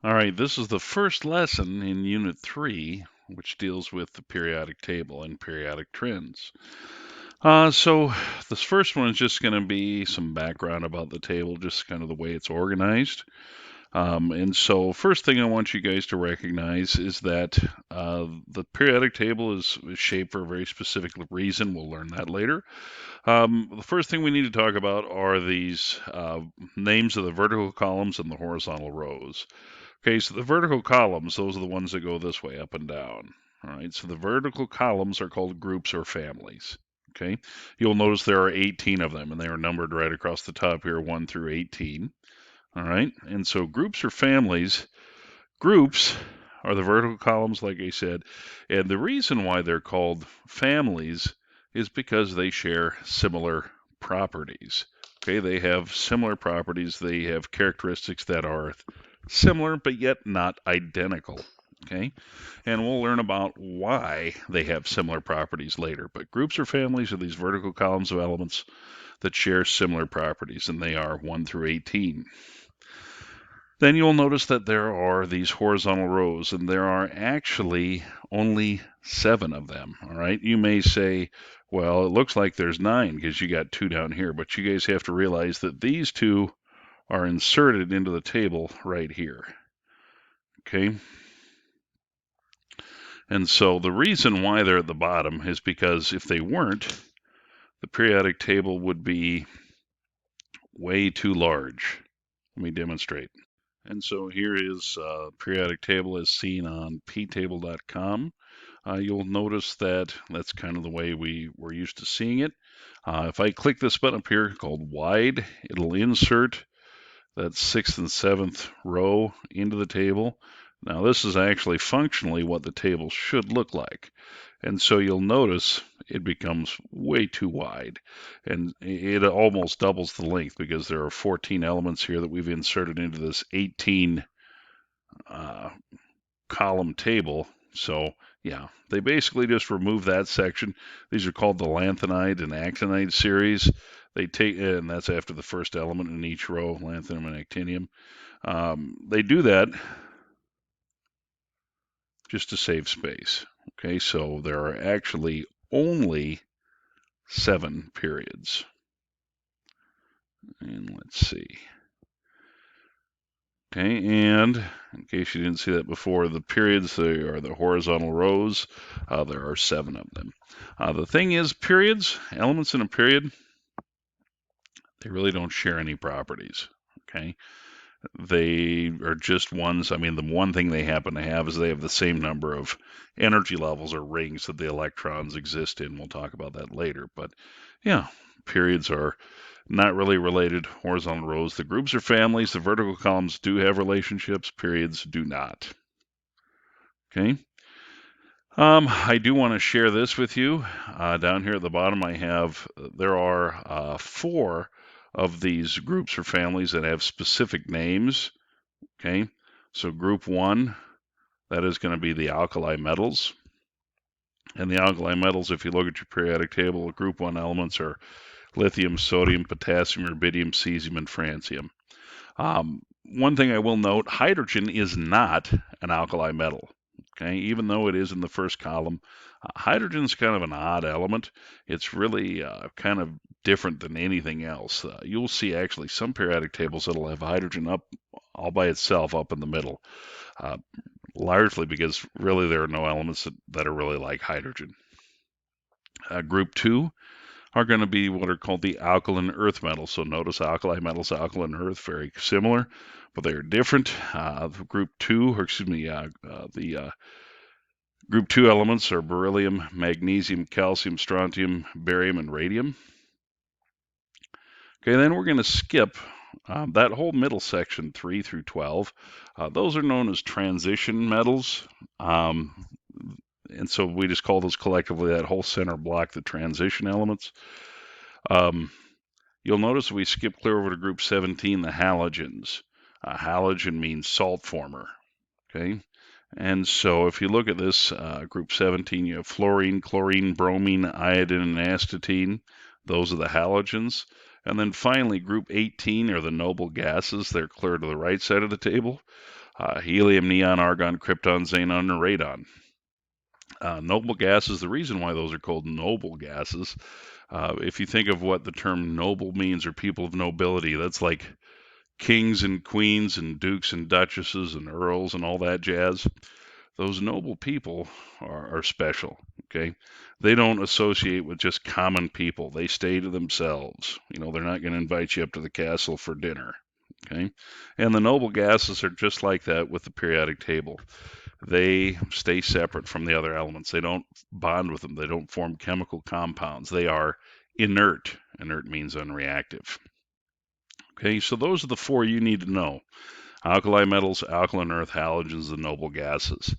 All right, this is the first lesson in Unit 3, which deals with the periodic table and periodic trends. So this first one is just going to be some background about the table, just kind of the way it's organized. And so first thing I want you guys to recognize is that the periodic table is shaped for a very specific reason. We'll learn that later. The first thing we need to talk about are these names of the vertical columns and the horizontal rows. Okay, so the vertical columns, those are the ones that go this way, up and down. All right, so the vertical columns are called groups or families. Okay, you'll notice there are 18 of them, and they are numbered right across the top here, 1 through 18. All right, and so groups or families, groups are the vertical columns, like I said, and the reason why they're called families is because they share similar properties. Okay, they have similar properties, they have characteristics that are similar but yet not identical. Okay, and we'll learn about why they have similar properties later. But groups or families are these vertical columns of elements that share similar properties, and they are 1 through 18. Then you'll notice that there are these horizontal rows, and there are actually only 7 of them. All right, you may say, well, it looks like there's 9 because you got 2 down here, but you guys have to realize that these 2 are inserted into the table right here. Okay, and so the reason why they're at the bottom is because if they weren't, the periodic table would be way too large. Let me demonstrate. And so here is periodic table as seen on ptable.com. You'll notice that that's kind of the way we're used to seeing it. If I click this button up here called wide, it'll insert that 6th and 7th row into the table. Now this is actually functionally what the table should look like. And so you'll notice it becomes way too wide, and it almost doubles the length because there are 14 elements here that we've inserted into this 18 column table. So yeah, they basically just remove that section. These are called the Lanthanide and Actinide series. They take, and that's after the first element in each row, lanthanum and actinium. They do that just to save space. Okay, so there are actually only 7 periods. And let's see. Okay, and in case you didn't see that before, the periods, they are the horizontal rows. There are 7 of them. The thing is, periods, elements in a period, they really don't share any properties. Okay, they are just ones. I mean, the one thing they happen to have is they have the same number of energy levels or rings that the electrons exist in. We'll talk about that later. But yeah, periods are not really related. Horizontal rows, the groups or families, the vertical columns do have relationships, periods do not. Okay. I do want to share this with you. Down here at the bottom, there are 4 of these groups or families that have specific names. Okay, so group 1, that is going to be the alkali metals. And the alkali metals, if you look at your periodic table, group 1 elements are lithium, sodium, potassium, rubidium, cesium, and francium. One thing I will note, hydrogen is not an alkali metal. Okay, even though it is in the first column, hydrogen is kind of an odd element. It's really kind of different than anything else. You'll see actually some periodic tables that'll have hydrogen up all by itself up in the middle, largely because really there are no elements that are really like hydrogen. Group 2 are going to be what are called the alkaline earth metals. So notice alkali metals, alkaline earth, very similar, but they are different. Group 2, or excuse me, the group 2 elements are beryllium, magnesium, calcium, strontium, barium, and radium. Okay, then we're going to skip that whole middle section, 3 through 12. Those are known as transition metals. And so we just call those collectively, that whole center block, the transition elements. You'll notice we skip clear over to group 17, the halogens. Halogen means salt former. Okay, and so if you look at this group 17, you have fluorine, chlorine, bromine, iodine, and astatine. Those are the halogens. And then finally, group 18 are the noble gases. They're clear to the right side of the table. helium, neon, argon, krypton, xenon, and radon. Noble gases, the reason why those are called noble gases, if you think of what the term noble means, or people of nobility, that's like kings and queens and dukes and duchesses and earls and all that jazz. Those noble people are special, okay? They don't associate with just common people. They stay to themselves. They're not going to invite you up to the castle for dinner, okay? And the noble gases are just like that with the periodic table. They stay separate from the other elements. They don't bond with them. They don't form chemical compounds. They are inert. Inert means unreactive. Okay, so those are the four you need to know. Alkali metals, alkaline earth, halogens, and noble gases.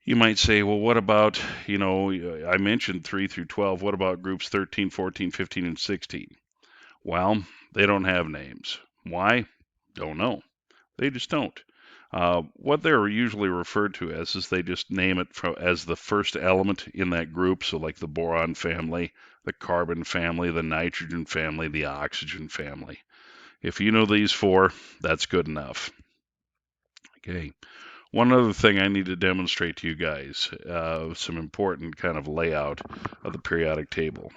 You might say, well, what about, I mentioned 3 through 12. What about groups 13, 14, 15, and 16? Well, they don't have names. Why? Don't know. They just don't. What they're usually referred to as is they just name it as the first element in that group. So, like the boron family, the carbon family, the nitrogen family, the oxygen family. If you know these four, that's good enough. Okay. One other thing I need to demonstrate to you guys, some important kind of layout of the periodic table.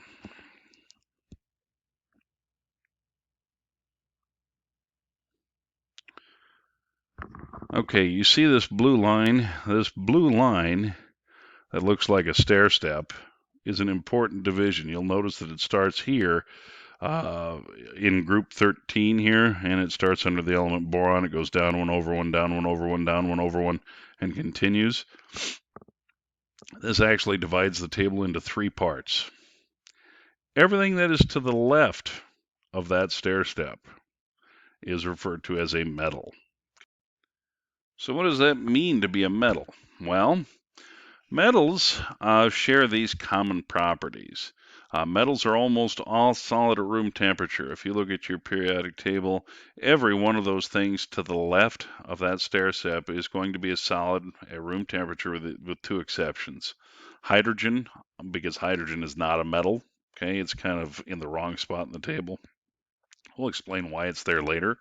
Okay, you see this blue line? This blue line that looks like a stair step is an important division. You'll notice that it starts here in group 13 here, and it starts under the element boron. It goes down one over one, down one over one, down one over one, and continues. This actually divides the table into 3 parts. Everything that is to the left of that stair step is referred to as a metal. So what does that mean to be a metal? Well, metals share these common properties. Metals are almost all solid at room temperature. If you look at your periodic table, every one of those things to the left of that stair step is going to be a solid at room temperature with 2 exceptions. Hydrogen, because hydrogen is not a metal, okay, it's kind of in the wrong spot in the table. We'll explain why it's there later.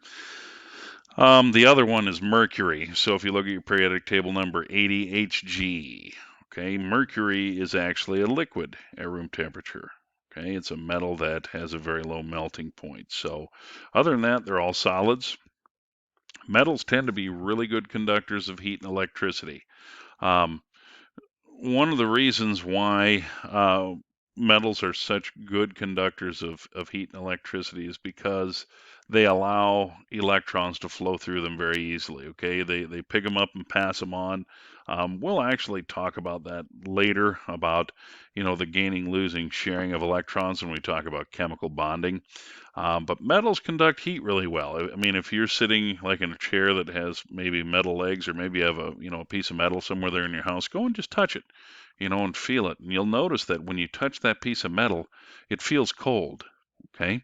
The other one is mercury. So if you look at your periodic table number 80 Hg, okay, mercury is actually a liquid at room temperature. Okay, it's a metal that has a very low melting point. So other than that, they're all solids. Metals tend to be really good conductors of heat and electricity. One of the reasons why metals are such good conductors of heat and electricity is because they allow electrons to flow through them very easily. Okay, they pick them up and pass them on. We'll actually talk about that later, about the gaining, losing, sharing of electrons when we talk about chemical bonding. But metals conduct heat really well. I mean, if you're sitting like in a chair that has maybe metal legs, or maybe you have a piece of metal somewhere there in your house, go and just touch it, and feel it. And you'll notice that when you touch that piece of metal, it feels cold. Okay,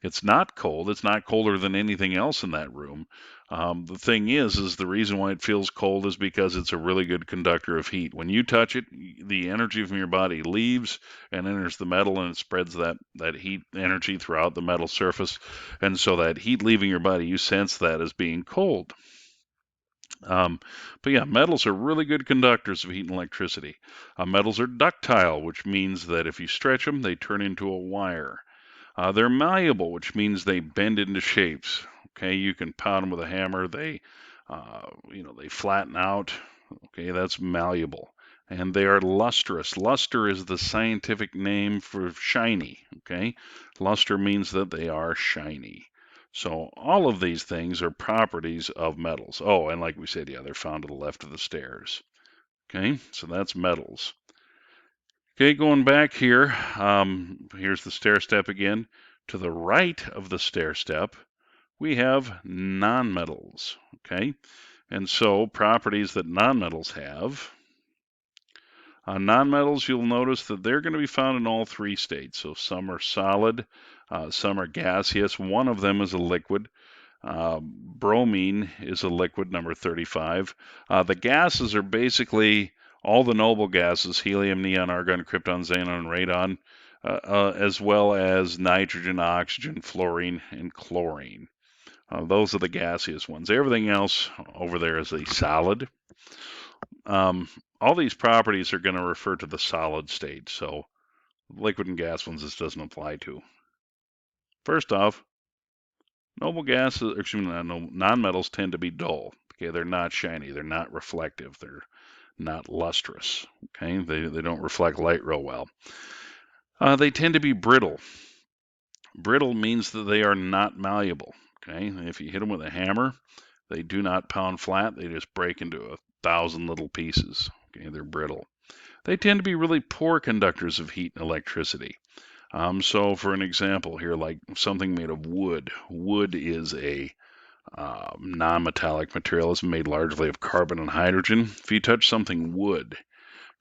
it's not cold. It's not colder than anything else in that room. The thing is the reason why it feels cold is because it's a really good conductor of heat. When you touch it, the energy from your body leaves and enters the metal, and it spreads that heat energy throughout the metal surface. And so that heat leaving your body, you sense that as being cold. But yeah, metals are really good conductors of heat and electricity. Metals are ductile, which means that if you stretch them, they turn into a wire. They're malleable, which means they bend into shapes. Okay, you can pound them with a hammer. They flatten out. Okay, that's malleable. And they are lustrous. Luster is the scientific name for shiny. Okay, luster means that they are shiny. So all of these things are properties of metals. Oh, and like we said, yeah, they're found to the left of the stairs. Okay, so that's metals. Okay, going back here, here's the stair step again. To the right of the stair step, we have nonmetals. Okay, and so properties that nonmetals have. Nonmetals, you'll notice that they're going to be found in all 3 states. So some are solid, some are gaseous. One of them is a liquid. Bromine is a liquid, number 35. The gases are basically all the noble gases: helium, neon, argon, krypton, xenon, and radon, as well as nitrogen, oxygen, fluorine, and chlorine. Those are the gaseous ones. Everything else over there is a solid. All these properties are going to refer to the solid state, so liquid and gas ones this doesn't apply to. First off, nonmetals tend to be dull. Okay, they're not shiny, they're not reflective, they're not lustrous. Okay, they don't reflect light real well. They tend to be brittle. Brittle means that they are not malleable. Okay, if you hit them with a hammer, they do not pound flat. They just break into 1,000 little pieces. Okay, they're brittle. They tend to be really poor conductors of heat and electricity. So for an example here, like something made of wood. Wood is a non-metallic material. It's made largely of carbon and hydrogen. If you touch something wood,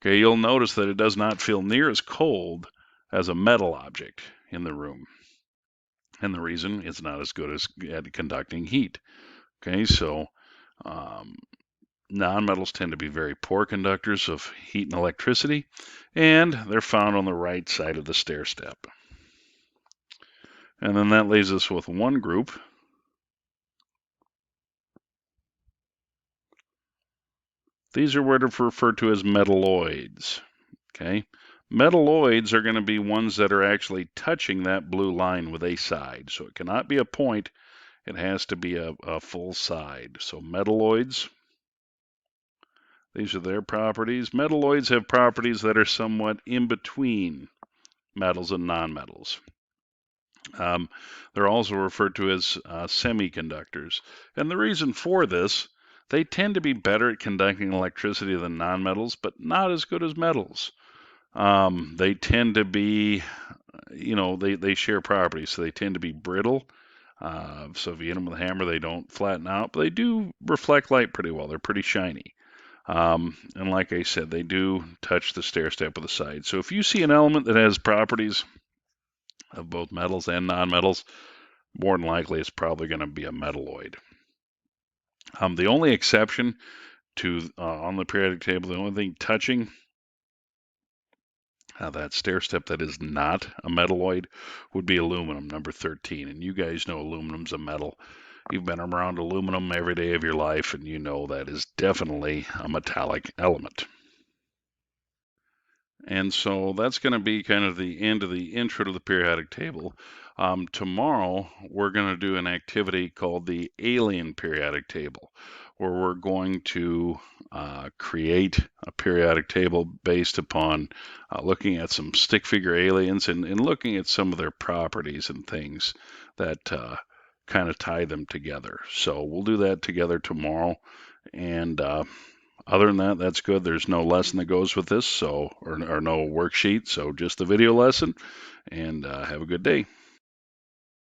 okay, you'll notice that it does not feel near as cold as a metal object in the room. And the reason it's not as good as at conducting heat. Okay, so nonmetals tend to be very poor conductors of heat and electricity, and they're found on the right side of the stair step. And then that leaves us with one group. These are what are referred to as metalloids. Okay, metalloids are going to be ones that are actually touching that blue line with a side. So it cannot be a point, it has to be a full side. So metalloids, these are their properties. Metalloids have properties that are somewhat in between metals and nonmetals. They're also referred to as semiconductors. And the reason for this, they tend to be better at conducting electricity than nonmetals, but not as good as metals. They tend to be, they share properties, so they tend to be brittle. So if you hit them with a hammer, they don't flatten out, but they do reflect light pretty well. They're pretty shiny. And like I said, they do touch the stair step with the side. So if you see an element that has properties of both metals and nonmetals, more than likely it's probably going to be a metalloid. The only exception to on the periodic table, the only thing touching that stair step that is not a metalloid would be aluminum, number 13. And you guys know aluminum's a metal. You've been around aluminum every day of your life, and you know that is definitely a metallic element. And so that's going to be kind of the end of the intro to the periodic table. Tomorrow, we're going to do an activity called the alien periodic table, where we're going to create a periodic table based upon looking at some stick figure aliens and looking at some of their properties and things that kind of tie them together. So we'll do that together tomorrow. And other than that, that's good. There's no lesson that goes with this, or no worksheet, so just the video lesson. And have a good day.